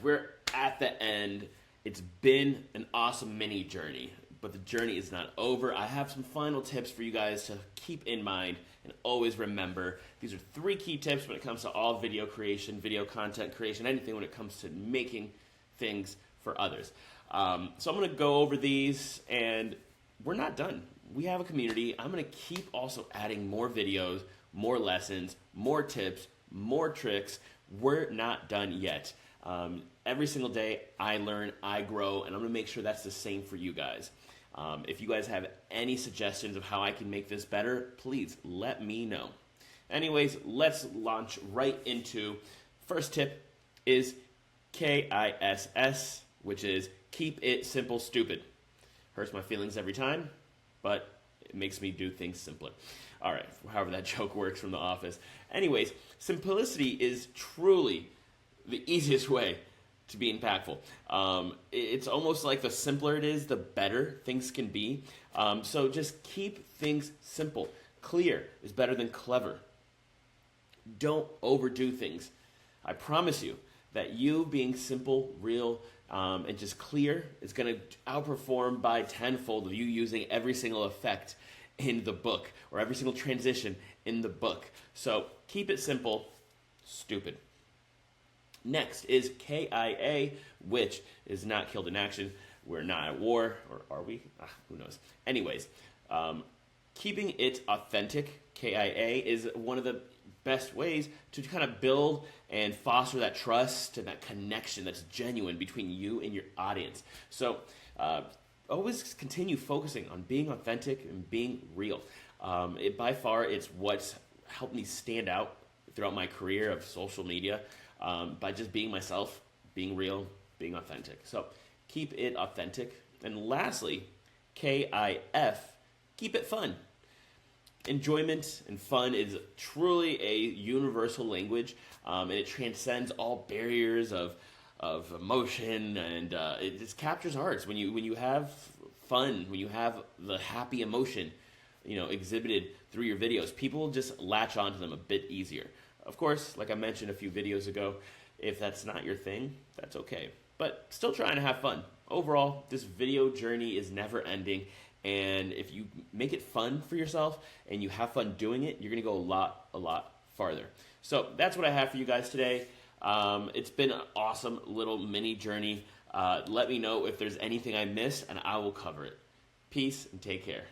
we're at the end. It's been an awesome mini journey, but the journey is not over. I have some final tips for you guys to keep in mind and always remember. These are 3 key tips when it comes to all video creation, video content creation, anything when it comes to making things for others. So I'm going to go over these, and we're not done. We have a community. I'm going to keep also adding more videos, more lessons, more tips, more tricks. We're not done yet. Every single day I learn, I grow, and I'm going to make sure that's the same for you guys. If you guys have any suggestions of how I can make this better, please let me know. Anyways, let's launch right into first tip is KISS, which is keep it simple, stupid. Hurts my feelings every time, but it makes me do things simpler. All right, however that joke works from The Office. Anyways, simplicity is truly the easiest way to be impactful. It's almost like the simpler it is, the better things can be. So just keep things simple. Clear is better than clever. Don't overdo things. I promise you that you being simple, real, and just clear is going to outperform by tenfold of you using every single effect in the book or every single transition in the book. So keep it simple, stupid. Next is KIA, which is not killed in action. We're not at war, or are we? Who knows? Anyways, keeping it authentic, KIA, is one of the best ways to kind of build and foster that trust and that connection that's genuine between you and your audience. So always continue focusing on being authentic and being real. By far, it's what's helped me stand out throughout my career of social media, by just being myself, being real, being authentic. So keep it authentic. And lastly, KIF, keep it fun. Enjoyment and fun is truly a universal language, and it transcends all barriers of emotion, and it just captures hearts. When you have fun, when you have the happy emotion, exhibited through your videos, people just latch onto them a bit easier. Of course, like I mentioned a few videos ago, if that's not your thing, that's okay. But still trying to have fun. Overall, this video journey is never ending. And if you make it fun for yourself and you have fun doing it, you're going to go a lot farther. So that's what I have for you guys today. It's been an awesome little mini journey. Let me know if there's anything I missed, and I will cover it. Peace and take care.